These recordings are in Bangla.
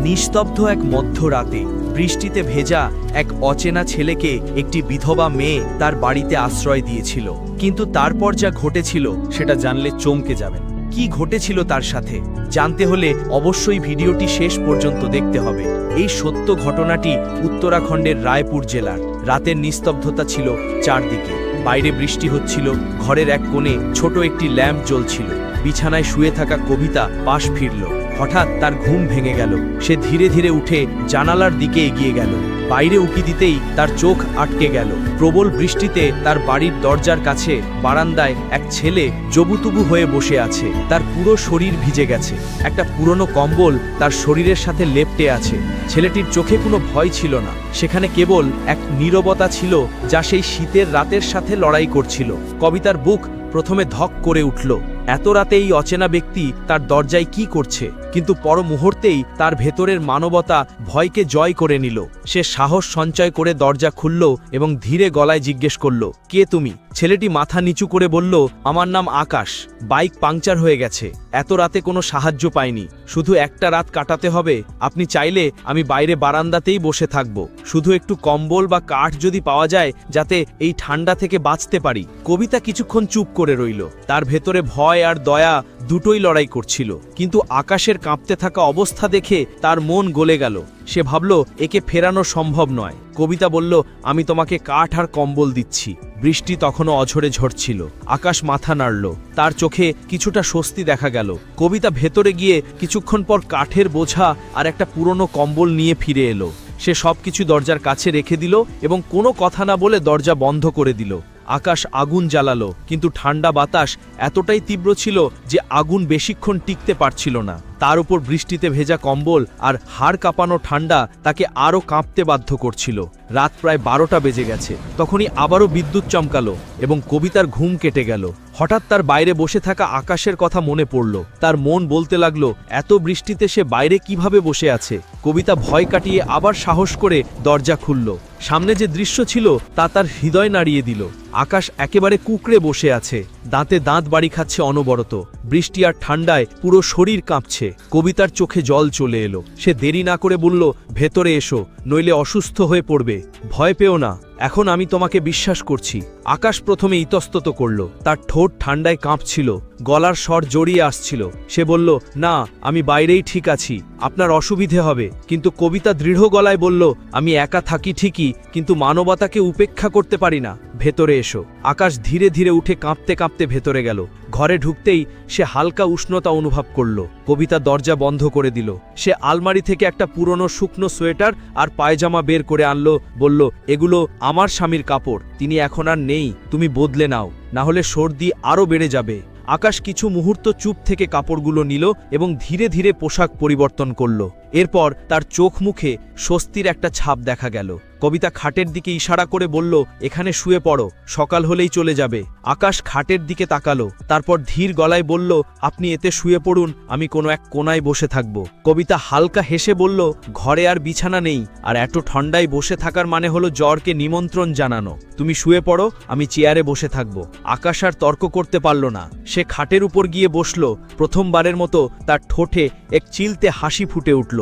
নিস্তব্ধ এক মধ্যরাতে বৃষ্টিতে ভেজা এক অচেনা ছেলেকে একটি বিধবা মেয়ে তার বাড়িতে আশ্রয় দিয়েছিল। কিন্তু তারপর যা ঘটেছিল সেটা জানলে চমকে যাবেন। কি ঘটেছিল তার সাথে জানতে হলে অবশ্যই ভিডিওটি শেষ পর্যন্ত দেখতে হবে। এই সত্য ঘটনাটি উত্তরাখণ্ডের রায়পুর জেলার। রাতের নিস্তব্ধতা ছিল চারদিকে। বাইরে বৃষ্টি হচ্ছিল, ঘরের এক কোণে ছোট একটি ল্যাম্প জ্বলছিল। বিছানায় শুয়ে থাকা কবিতা পাশ ফিরল। হঠাৎ তার ঘুম ভেঙে গেল। সে ধীরে ধীরে উঠে জানালার দিকে এগিয়ে গেল। বাইরে উকি দিতেই তার চোখ আটকে গেল। প্রবল বৃষ্টিতে তার বাড়ির দরজার কাছে বারান্দায় এক ছেলে জবুতুবু হয়ে বসে আছে। তার পুরো শরীর ভিজে গেছে। একটা পুরনো কম্বল তার শরীরের সাথে লেপ্টে আছে। ছেলেটির চোখে কোনো ভয় ছিল না, সেখানে কেবল এক নীরবতা ছিল যা সেই শীতের রাতের সাথে লড়াই করছিল। কবিতার বুক প্রথমে ধক করে উঠল। এত রাতে এই অচেনা ব্যক্তি তার দরজায় কি করছে? কিন্তু পর মুহূর্তেই তার ভেতরের মানবতা ভয়কে জয় করে নিল। সে সাহস সঞ্চয় করে দরজা খুলল এবং ধীরে গলায় জিজ্ঞেস করল, কে তুমি? ছেলেটি মাথা নিচু করে বলল, আমার নাম আকাশ। বাইক পাংচার হয়ে গেছে। এত রাতে কোনো সাহায্য পাইনি, শুধু একটা রাত কাটাতে হবে। আপনি চাইলে আমি বাইরে বারান্দাতেই বসে থাকব। শুধু একটু কম্বল বা কাঠ যদি পাওয়া যায়, যাতে এই ঠান্ডা থেকে বাঁচতে পারি। কবিতা কিছুক্ষণ চুপ করে রইল। তার ভেতরে ভয় আর দয়া দুটোই লড়াই করছিল। কিন্তু আকাশের কাঁপতে থাকা অবস্থা দেখে তার মন গলে গেল। সে ভাবল, একে ফেরানো সম্ভব নয়। কবিতা বলল, আমি তোমাকে কাঠ আর কম্বল দিচ্ছি। বৃষ্টি তখনও অঝরে ঝরছিল। আকাশ মাথা নাড়ল। তার চোখে কিছুটা স্বস্তি দেখা গেল। কবিতা ভেতরে গিয়ে কিছুক্ষণ পর কাঠের বোঝা আর একটা পুরনো কম্বল নিয়ে ফিরে এলো। সে সবকিছু দরজার কাছে রেখে দিল এবং কোনো কথা না বলে দরজা বন্ধ করে দিল। আকাশ আগুন জ্বালালো, কিন্তু ঠান্ডা বাতাস এতটাই তীব্র ছিল যে আগুন বেশিক্ষণ টিকতে পারছিল না। তার উপর বৃষ্টিতে ভেজা কম্বল আর হাড় কাঁপানো ঠান্ডা তাকে আরও কাঁপতে বাধ্য করছিল। রাত প্রায় 12টা বেজে গেছে। তখনই আবারও বিদ্যুৎ চমকালো এবং কবিতার ঘুম কেটে গেল। হঠাৎ তার বাইরে বসে থাকা আকাশের কথা মনে পড়ল। তার মন বলতে লাগলো, এত বৃষ্টিতে সে বাইরে কিভাবে বসে আছে? কবিতা ভয় কাটিয়ে আবার সাহস করে দরজা খুলল। সামনে যে দৃশ্য ছিল তা তার হৃদয় নাড়িয়ে দিল। আকাশ একেবারে কুঁকড়ে বসে আছে, দাঁতে দাঁত বাড়ি খাচ্ছে অনবরত। বৃষ্টি আর ঠান্ডায় পুরো শরীর কাঁপছে। কবিতার চোখে জল চলে এলো। সে দেরি না করে বলল, ভেতরে এসো, নইলে অসুস্থ হয়ে পড়বে। ভয় পেও না, এখন আমি তোমাকে বিশ্বাস করছি। আকাশ প্রথমে ইতস্তত করল। তার ঠোঁট ঠান্ডায় কাঁপছিল, গলার স্বর জড়িয়ে আসছিল। সে বলল, না, আমি বাইরেই ঠিক আছি, আপনার অসুবিধে হবে। কিন্তু কবিতা দৃঢ় গলায় বলল, আমি একা থাকি ঠিকই, কিন্তু মানবতাকে উপেক্ষা করতে পারি না। ভেতরে এসো। আকাশ ধীরে ধীরে উঠে কাঁপতে কাঁপতে ভেতরে গেল। ঘরে ঢুকতেই সে হালকা উষ্ণতা অনুভব করল। কবিতা দরজা বন্ধ করে দিল। সে আলমারি থেকে একটা পুরনো শুকনো সোয়েটার আর পায়জামা বের করে আনলো। বলল, এগুলো আমার স্বামীর কাপড়, তিনি এখন আর নেই, তুমি বদলে নাও, না হলে সর্দি আরও বেড়ে যাবে। আকাশ কিছু মুহূর্ত চুপ থেকে কাপড়গুলো নিল এবং ধীরে ধীরে পোশাক পরিবর্তন করল। এরপর তার চোখ মুখে স্বস্তির একটা ছাপ দেখা গেল। কবিতা খাটের দিকে ইশারা করে বলল, এখানে শুয়ে পড়ো, সকাল হলেই চলে যাবে। আকাশ খাটের দিকে তাকালো, তারপর ধীর গলায় বলল, আপনি এতে শুয়ে পড়ুন, আমি কোনো এক কোনায় বসে থাকব। কবিতা হালকা হেসে বলল, ঘরে আর বিছানা নেই, আর এত ঠান্ডায় বসে থাকার মানে হলো জ্বরকে নিমন্ত্রণ জানানো। তুমি শুয়ে পড়ো, আমি চেয়ারে বসে থাকব। আকাশ আর তর্ক করতে পারল না। সে খাটের উপর গিয়ে বসল। প্রথমবারের মতো তার ঠোঁটে এক চিলতে হাসি ফুটে উঠল।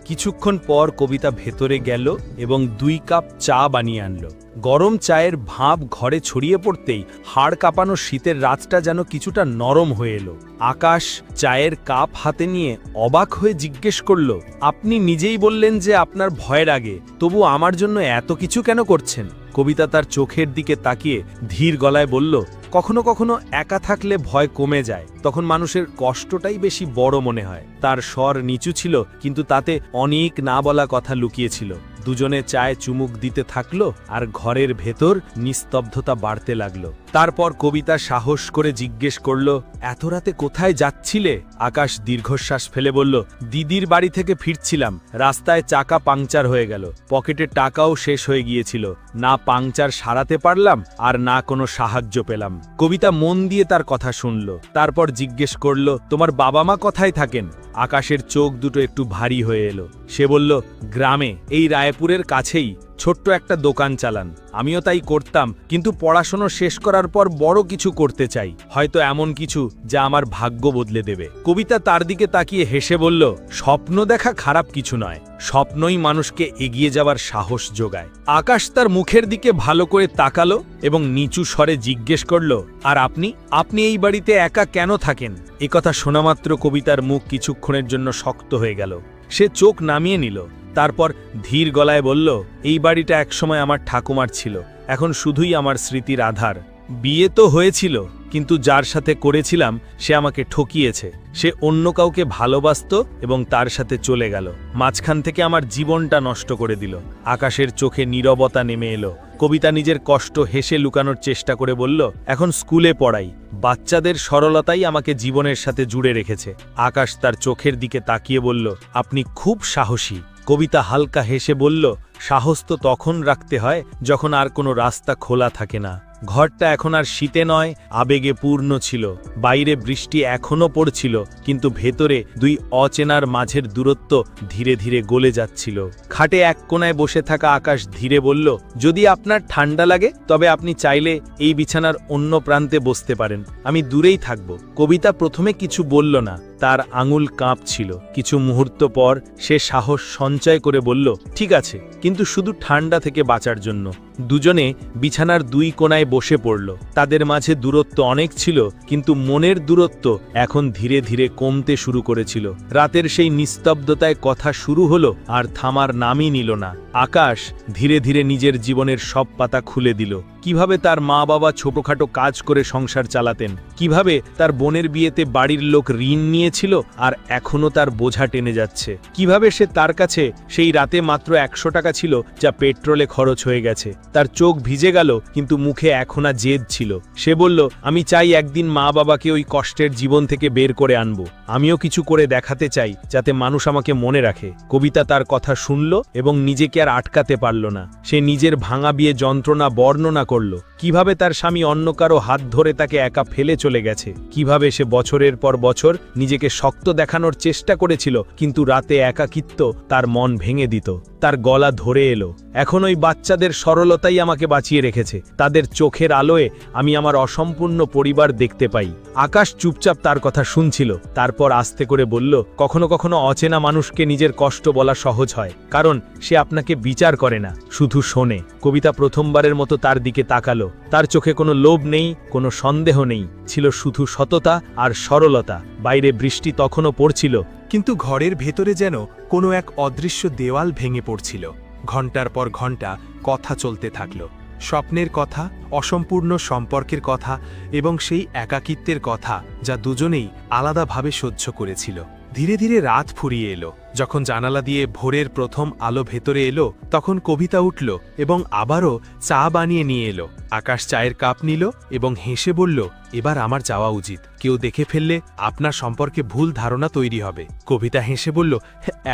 কিছুক্ষণ পর কবিতা ভেতরে গেল এবং 2 কাপ চা বানিয়ে আনলো। গরম চায়ের ভাঁপ ঘরে ছড়িয়ে পড়তেই হাড় কাঁপানো শীতের রাতটা যেন কিছুটা নরম হয়ে এলো। আকাশ চায়ের কাপ হাতে নিয়ে অবাক হয়ে জিজ্ঞেস করল, আপনি নিজেই বললেন যে আপনার ভয়ের আগে, তবু আমার জন্য এত কিছু কেন করছেন? কবিতা তার চোখের দিকে তাকিয়ে ধীর গলায় বলল, কখনো কখনো একা থাকলে ভয় কমে যায়, তখন মানুষের কষ্টটাই বেশি বড় মনে হয়। তার স্বর নিচু ছিল, কিন্তু তাতে অনেক না বলা কথা লুকিয়েছিল। দুজনে চায়ে চুমুক দিতে থাকলো আর ঘরের ভেতর নিস্তব্ধতা বাড়তে লাগলো। তারপর কবিতা সাহস করে জিজ্ঞেস করল, এত রাতে কোথায় যাচ্ছিলে? আকাশ দীর্ঘশ্বাস ফেলে বলল, দিদির বাড়ি থেকে ফিরছিলাম, রাস্তায় চাকা পাংচার হয়ে গেল, পকেটে টাকাও শেষ হয়ে গিয়েছিল, না পাংচার সারাতে পারলাম আর না কোনো সাহায্য পেলাম। কবিতা মন দিয়ে তার কথা শুনল। তারপর জিজ্ঞেস করল, তোমার বাবা মা কোথায় থাকেন? আকাশের চোখ দুটো একটু ভারী হয়ে এলো। সে বলল, গ্রামে, এই রায়পুরের কাছেই ছোট্ট একটা দোকান চালান। আমিও তাই করতাম, কিন্তু পড়াশোনা শেষ করার পর বড় কিছু করতে চাই, হয়তো এমন কিছু যা আমার ভাগ্য বদলে দেবে। কবিতা তার দিকে তাকিয়ে হেসে বলল, স্বপ্ন দেখা খারাপ কিছু নয়, স্বপ্নই মানুষকে এগিয়ে যাওয়ার সাহস যোগায়। আকাশ তার মুখের দিকে ভালো করে তাকালো এবং নিচু স্বরে জিজ্ঞেস করল, আর আপনি আপনি এই বাড়িতে একা কেন থাকেন? একথা শোনামাত্র কবিতার মুখ কিছুক্ষণের জন্য শক্ত হয়ে গেল। সে চোখ নামিয়ে নিল, তারপর ধীর গলায় বলল, এই বাড়িটা একসময় আমার ঠাকুমার ছিল, এখন শুধুই আমার স্মৃতির আধার। বিয়ে তো হয়েছিল, কিন্তু যার সাথে করেছিলাম সে আমাকে ঠকিয়েছে। সে অন্য কাউকে ভালোবাসত এবং তার সাথে চলে গেল, মাঝখান থেকে আমার জীবনটা নষ্ট করে দিল। আকাশের চোখে নীরবতা নেমে এলো। কবিতা নিজের কষ্ট হেসে লুকানোর চেষ্টা করে বলল, এখন স্কুলে পড়াই, বাচ্চাদের সরলতাই আমাকে জীবনের সাথে জুড়ে রেখেছে। আকাশ তার চোখের দিকে তাকিয়ে বলল, আপনি খুব সাহসী। কবিতা হালকা হেসে বলল, সাহস তো তখন রাখতে হয় যখন আর কোনো রাস্তা খোলা থাকে না। ঘরটা এখন আর শীতে নয়, আবেগে পূর্ণ ছিল। বাইরে বৃষ্টি এখনো পড়ছিল, কিন্তু ভেতরে দুই অচেনার মাঝের দূরত্ব ধীরে ধীরে গলে যাচ্ছিল। খাটে এক কোণায় বসে থাকা আকাশ ধীরে বলল, যদি আপনার ঠান্ডা লাগে তবে আপনি চাইলে এই বিছানার অন্য প্রান্তে বসতে পারেন, আমি দূরেই থাকব। কবিতা প্রথমে কিছু বলল না, তার আঙুল কাঁপছিল। কিছু মুহূর্ত পর সে সাহস সঞ্চয় করে বলল, ঠিক আছে, কিন্তু শুধু ঠান্ডা থেকে বাঁচার জন্য। দুজনে বিছানার দুই কোণায় বসে পড়ল। তাদের মাঝে দূরত্ব অনেক ছিল, কিন্তু মনের দূরত্ব এখন ধীরে ধীরে কমতে শুরু করেছিল। রাতের সেই নিস্তব্ধতায় কথা শুরু হলো, আর থামার নামই নিল না। আকাশ ধীরে ধীরে নিজের জীবনের সব পাতা খুলে দিল। কিভাবে তার মা বাবা ছোটখাটো কাজ করে সংসার চালাতেন, কিভাবে তার বোনের বিয়েতে বাড়ির লোক ঋণ নিয়েছিল আর এখনো তার বোঝা টেনে যাচ্ছে, কিভাবে সে তার কাছে সেই রাতে মাত্র 100 টাকা ছিল যা পেট্রোলে খরচ হয়ে গেছে। তার চোখ ভিজে গেল, কিন্তু মুখে এখনো জেদ ছিল। সে বলল, আমি চাই একদিন মা বাবাকে ওই কষ্টের জীবন থেকে বের করে আনবো। আমিও কিছু করে দেখাতে চাই যাতে মানুষ আমাকে মনে রাখে। কবিতা তার কথা শুনল এবং নিজেকে আর আটকাতে পারল না। সে নিজের ভাঙা বিয়ে যন্ত্রণা বর্ণনা করল, কিভাবে তার স্বামী অন্য কারো হাত ধরে তাকে একা ফেলে চলে গেছে, কিভাবে সে বছরের পর বছর নিজেকে শক্ত দেখানোর চেষ্টা করেছিল, কিন্তু রাতে একাকিত্ব তার মন ভেঙে দিত। তার গলা ধরে এলো, এখন ওই বাচ্চাদের সরলতাই আমাকে বাঁচিয়ে রেখেছে। তাদের চোখের আলোয় আমি আমার অসম্পূর্ণ পরিবার দেখতে পাই। আকাশ চুপচাপ তার কথা শুনছিল, তারপর আস্তে করে বলল, কখনো কখনো অচেনা মানুষকে নিজের কষ্ট বলা সহজ হয়, কারণ সে আপনাকে বিচার করে না, শুধু শোনে। কবিতা প্রথমবারের মতো তার দিকে তাকালো। তার চোখে কোনো লোভ নেই, কোনো সন্দেহ নেই, ছিল শুধু সততা আর সরলতা। বাইরে বৃষ্টি তখনও পড়ছিল, কিন্তু ঘরের ভেতরে যেন কোনো এক অদৃশ্য দেওয়াল ভেঙে পড়ছিল। ঘণ্টার পর ঘণ্টা কথা চলতে থাকল, স্বপ্নের কথা, অসম্পূর্ণ সম্পর্কের কথা এবং সেই একাকিত্বের কথা যা দুজনেই আলাদাভাবে সহ্য করেছিল। ধীরে ধীরে রাত ফুরিয়ে এলো। যখন জানালা দিয়ে ভোরের প্রথম আলো ভেতরে এলো, তখন কবিতা উঠল এবং আবারও চা বানিয়ে নিয়ে এলো। আকাশ চায়ের কাপ নিল এবং হেসে বলল, এবার আমার যাওয়া উচিত, কেউ দেখে ফেললে আপনার সম্পর্কে ভুল ধারণা তৈরি হবে। কবিতা হেসে বলল,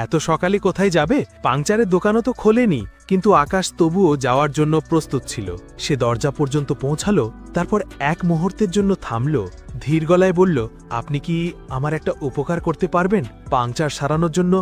এত সকালে কোথায় যাবে? পাংচারের দোকানও তো খোলেনি। কিন্তু আকাশ তবুও যাওয়ার জন্য প্রস্তুত ছিল। সে দরজা পর্যন্ত পৌঁছালো, তারপর এক মুহূর্তের জন্য থামল, ধীর গলায় বলল, আপনি কি আমার একটা উপকার করতে পারবেন? পাংচার সারানোর জন্য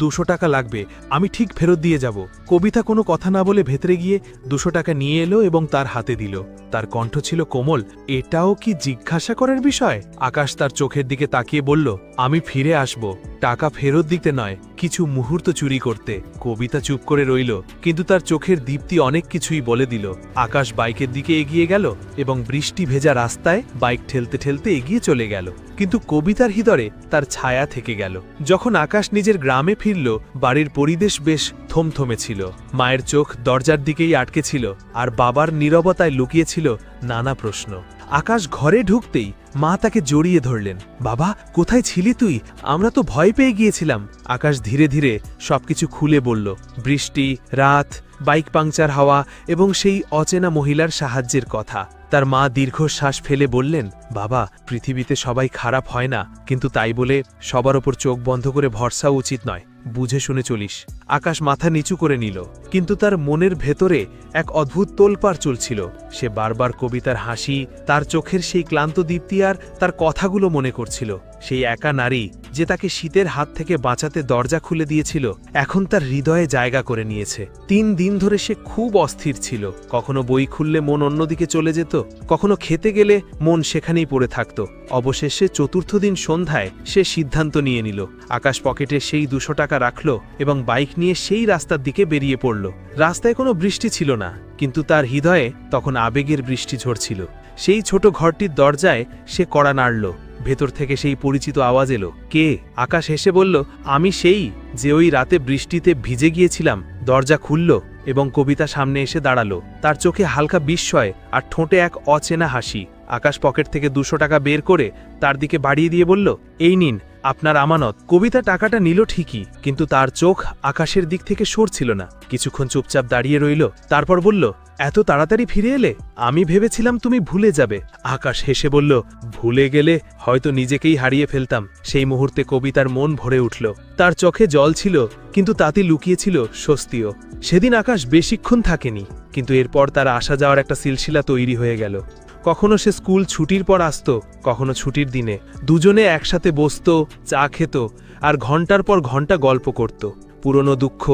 200 টাকা লাগবে, আমি ঠিক ফেরত দিয়ে যাব। কবিতা কোনো কথা না বলে ভেতরে গিয়ে 200 টাকা নিয়ে এলো এবং তার হাতে দিল। তার কণ্ঠ ছিল কোমল, এটাও কি জিজ্ঞাসা করার বিষয়? আকাশ তার চোখের দিকে তাকিয়ে বলল, আমি ফিরে আসব, টাকা ফেরত দিতে নয়, কিছু মুহূর্ত চুরি করতে। কবিতা চুপ করে রইল, কিন্তু তার চোখের দীপ্তি অনেক কিছুই বলে দিল। আকাশ বাইকের দিকে এগিয়ে গেল এবং বৃষ্টি ভেজা রাস্তায় বাইক ঠেলতে ঠেলতে এগিয়ে চলে গেল, কিন্তু কবিতার হৃদয়ে তার ছায়া থেকে গেল। যখন আকাশ নিজের গ্রামে ফিরল, বাড়ির পরিবেশ বেশ থমথমে ছিল। মায়ের চোখ দরজার দিকেই আটকে ছিল, আর বাবার নীরবতায় লুকিয়েছিল নানা প্রশ্ন। আকাশ ঘরে ঢুকতেই মা তাকে জড়িয়ে ধরলেন। বাবা, কোথায় ছিলি তুই? আমরা তো ভয় পেয়ে গিয়েছিলাম। আকাশ ধীরে ধীরে সবকিছু খুলে বলল, বৃষ্টি, রাত, বাইক পাংচার হওয়া এবং সেই অচেনা মহিলার সাহায্যের কথা। তার মা দীর্ঘশ্বাস ফেলে বললেন, বাবা, পৃথিবীতে সবাই খারাপ হয় না, কিন্তু তাই বলে সবার ওপর চোখ বন্ধ করে ভরসা উচিত নয়, বুঝে শুনে চলিস। আকাশ মাথা নিচু করে নিল, কিন্তু তার মনের ভেতরে এক অদ্ভুত তোলপাড় চলছিল। সে বারবার কবিতার হাসি, তার চোখের সেই ক্লান্ত দীপ্তি আর তার কথাগুলো মনে করছিল। সেই একা নারী যে তাকে শীতের হাত থেকে বাঁচাতে দরজা খুলে দিয়েছিল, এখন তার হৃদয়ে জায়গা করে নিয়েছে। 3 দিন ধরে সে খুব অস্থির ছিল। কখনো বই খুললে মন অন্যদিকে চলে যেত, কখনো খেতে গেলে মন সেখানেই পড়ে থাকত। অবশেষে চতুর্থ দিন সন্ধ্যায় সে সিদ্ধান্ত নিয়ে নিল। আকাশ পকেটে সেই 200 টাকা রাখল এবং বাইক নিয়ে সেই রাস্তার দিকে বেরিয়ে পড়ল। রাস্তায় কোনো বৃষ্টি ছিল না, কিন্তু তার হৃদয়ে তখন আবেগের বৃষ্টি ঝরছিল। সেই ছোট ঘরটির দরজায় সে কড়া নাড়ল। ভেতর থেকে সেই পরিচিত আওয়াজ এলো। কে? আকাশ হেসে বলল, আমি সেই যে ওই রাতে বৃষ্টিতে ভিজে গিয়েছিলাম। দরজা খুলল এবং কবিতা সামনে এসে দাঁড়ালো। তার চোখে হালকা বিস্ময় আর ঠোঁটে এক অচেনা হাসি। আকাশ পকেট থেকে 200 টাকা বের করে তার দিকে বাড়িয়ে দিয়ে বলল, এই নিন আপনার আমানত। কবিতা টাকাটা নিল ঠিকই, কিন্তু তার চোখ আকাশের দিক থেকে সরছিল না। কিছুক্ষণ চুপচাপ দাঁড়িয়ে রইল, তারপর বলল, এত তাড়াতাড়ি ফিরে এলে? আমি ভেবেছিলাম তুমি ভুলে যাবে। আকাশ হেসে বলল, ভুলে গেলে হয়তো নিজেকেই হারিয়ে ফেলতাম। সেই মুহূর্তে কবিতার মন ভরে উঠল। তার চোখে জল ছিল, কিন্তু তাতে লুকিয়েছিল স্বস্তিও। সেদিন আকাশ বেশিক্ষণ থাকেনি, কিন্তু এরপর তার আসা যাওয়ার একটা সিলসিলা তৈরি হয়ে গেল। কখনো সে স্কুল ছুটির পর আসত, কখনো ছুটির দিনে। দুজনে একসাথে বসত, চা খেত আর ঘন্টার পর ঘন্টা গল্প করত। পুরনো দুঃখ,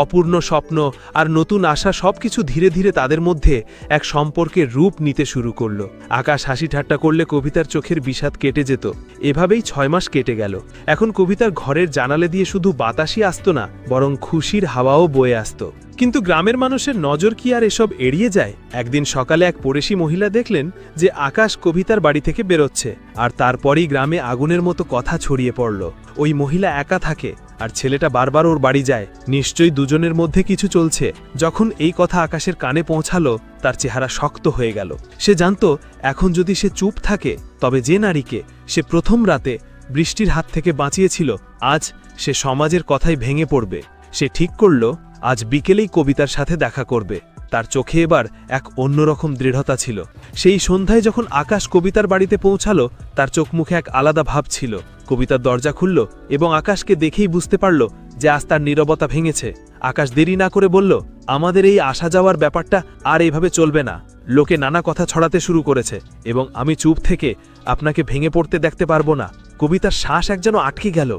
অপূর্ণ স্বপ্ন আর নতুন আশা সবকিছু ধীরে ধীরে তাদের মধ্যে এক সম্পর্কের রূপ নিতে শুরু করলো। আকাশ হাসি ঠাট্টা করলে কবিতার চোখের বিষাদ কেটে যেত। এভাবেই 6 মাস কেটে গেল। এখন কবিতার ঘরের জানালে দিয়ে শুধু বাতাসই আসত না, বরং খুশির হাওয়াও বয়ে আসত। কিন্তু গ্রামের মানুষের নজর কি আর এসব এড়িয়ে যায়? একদিন সকালে এক পড়েশি মহিলা দেখলেন যে আকাশ কবিতার বাড়ি থেকে বেরোচ্ছে, আর তারপরই গ্রামে আগুনের মতো কথা ছড়িয়ে পড়ল। ওই মহিলা একা থাকে আর ছেলেটা বারবার ওর বাড়ি যায়। নিশ্চয়ই দুজনের মধ্যে কিছু চলছে। যখন এই কথা আকাশের কানে পৌঁছালো, তার চেহারা শক্ত হয়ে গেল। সে জানত এখন যদি সে চুপ থাকে, তবে যে নারীকে সে প্রথম রাতে বৃষ্টির হাত থেকে বাঁচিয়েছিল, আজ সে সমাজের কথায় ভেঙে পড়বে। সে ঠিক করল আজ বিকেলেই কবিতার সাথে দেখা করবে। তার চোখে এবার এক অন্যরকম দৃঢ়তা ছিল। সেই সন্ধ্যায় যখন আকাশ কবিতার বাড়িতে পৌঁছালো, তার চোখ মুখে এক আলাদা ভাব ছিল। কবিতার দরজা খুলল এবং আকাশকে দেখেই বুঝতে পারল যে আজ তার নীরবতা ভেঙেছে। আকাশ দেরি না করে বলল, আমাদের এই আসা যাওয়ার ব্যাপারটা আর এইভাবে চলবে না। লোকে নানা কথা ছড়াতে শুরু করেছে এবং আমি চুপ থেকে আপনাকে ভেঙে পড়তে দেখতে পারবো না। কবিতার শ্বাস এক যেন আটকে গেল।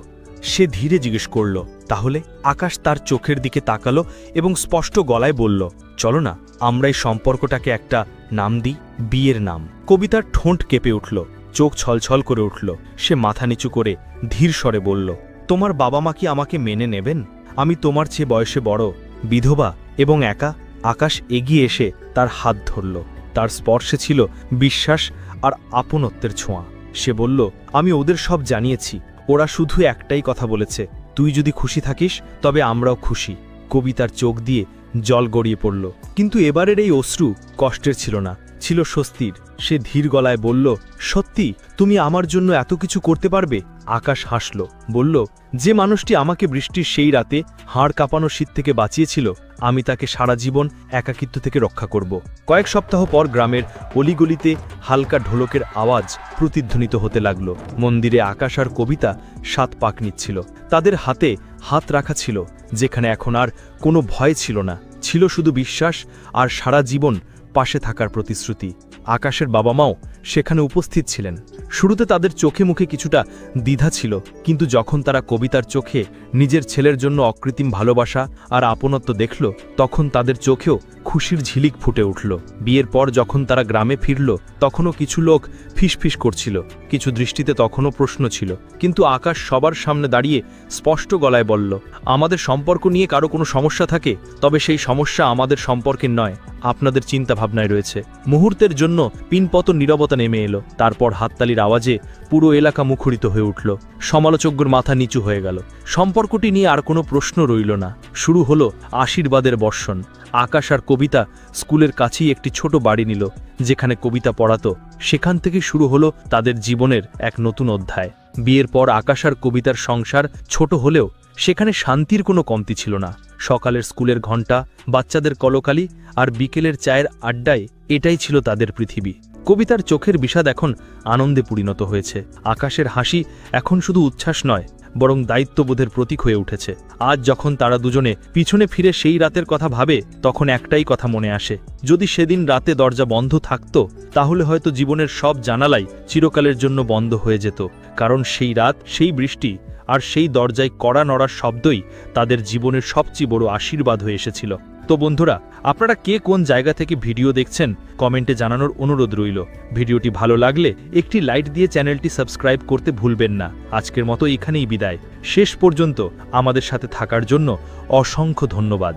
সে ধীরে জিজ্ঞেস করল, তাহলে? আকাশ তার চোখের দিকে তাকালো এবং স্পষ্ট গলায় বলল, চলো না আমরা এই সম্পর্কটাকে একটা নাম দিই, বিয়ের নাম। কবিতার ঠোঁট কেঁপে উঠল, চোখ ছলছল করে উঠল। সে মাথা নিচু করে ধীর স্বরে বলল, তোমার বাবা মা কি আমাকে মেনে নেবেন? আমি তোমার চেয়ে বয়সে বড়, বিধবা এবং একা। আকাশ এগিয়ে এসে তার হাত ধরল। তার স্পর্শে ছিল বিশ্বাস আর আপনত্বের ছোঁয়া। সে বলল, আমি ওদের সব জানিয়েছি। ওরা শুধু একটাই কথা বলেছে, তুই যদি খুশি থাকিস তবে আমরাও খুশি। কবিতার চোখ দিয়ে জল গড়িয়ে পড়ল, কিন্তু এবারের এই অশ্রু কষ্টের ছিল না, ছিল স্বস্তির। সে ধীর গলায় বলল, সত্যি তুমি আমার জন্য এত কিছু করতে পারবে? আকাশ হাসল, বলল, যে মানুষটি আমাকে বৃষ্টির সেই রাতে হাড় কাঁপানো শীত থেকে বাঁচিয়েছিল, আমি তাকে সারা জীবন একাকিত্ব থেকে রক্ষা করব। কয়েক সপ্তাহ পর গ্রামের অলিগলিতে হালকা ঢোলকের আওয়াজ প্রতিধ্বনিত হতে লাগল। মন্দিরে আকাশ আর কবিতা 7 পাক নিচ্ছিল। তাদের হাতে হাত রাখা ছিল, যেখানে এখন আর কোনো ভয় ছিল না, ছিল শুধু বিশ্বাস আর সারা জীবন পাশে থাকার প্রতিশ্রুতি। আকাশের বাবা মাও সেখানে উপস্থিত ছিলেন। শুরুতে তাদের চোখে মুখে কিছুটা দ্বিধা ছিল, কিন্তু যখন তারা কবিতার চোখে নিজের ছেলের জন্য অকৃত্রিম ভালোবাসা আর আপনত্ব দেখল, তখন তাদের চোখেও খুশির ঝিলিক ফুটে উঠল। বিয়ের পর যখন তারা গ্রামে ফিরল, তখনও কিছু লোক ফিসফিস করছিল, কিছু দৃষ্টিতে তখনও প্রশ্ন ছিল। কিন্তু আকাশ সবার সামনে দাঁড়িয়ে স্পষ্ট গলায় বলল, আমাদের সম্পর্ক নিয়ে কারো কোনো সমস্যা থাকে, তবে সেই সমস্যা আমাদের সম্পর্কের নয়, আপনাদের চিন্তা ভাবনায় রয়েছে। মুহূর্তের জন্য পিনপতন নীরবতা নেমে এলো। তারপর হাততালির আওয়াজে পুরো এলাকা মুখরিত হয়ে উঠল। সমালোচকদের মাথা নিচু হয়ে গেল। সম্পর্কটি নিয়ে আর কোনো প্রশ্ন রইল না। শুরু হলো আশীর্বাদের বর্ষণ। আকাশ আর কবিতা স্কুলের কাছেই একটি ছোট বাড়ি নিল, যেখানে কবিতা পড়াতো। সেখান থেকে শুরু হলো তাদের জীবনের এক নতুন অধ্যায়। বিয়ের পর আকাশ আর কবিতার সংসার ছোট হলেও সেখানে শান্তির কোনো কমতি ছিল না। সকালের স্কুলের ঘণ্টা, বাচ্চাদের কলকালি আর বিকেলের চায়ের আড্ডায় এটাই ছিল তাদের পৃথিবী। কবিতার চোখের বিষাদ এখন আনন্দে পরিণত হয়েছে। আকাশের হাসি এখন শুধু উচ্ছ্বাস নয়, বরং দায়িত্ববোধের প্রতীক হয়ে উঠেছে। আজ যখন তারা দুজনে পিছনে ফিরে সেই রাতের কথা ভাবে, তখন একটাই কথা মনে আসে, যদি সেদিন রাতে দরজা বন্ধ থাকত, তাহলে হয়তো জীবনের সব জানালাই চিরকালের জন্য বন্ধ হয়ে যেত। কারণ সেই রাত, সেই বৃষ্টি আর সেই দরজায় কড়া নড়ার শব্দই তাদের জীবনের সবচেয়ে বড় আশীর্বাদ হয়ে এসেছিল। তো বন্ধুরা, আপনারা কে কোন জায়গা থেকে ভিডিও দেখছেন কমেন্টে জানানোর অনুরোধ রইল। ভিডিওটি ভালো লাগলে একটি লাইক দিয়ে চ্যানেলটি সাবস্ক্রাইব করতে ভুলবেন না। আজকের মতো এখানেই বিদায়। শেষ পর্যন্ত আমাদের সাথে থাকার জন্য অসংখ্য ধন্যবাদ।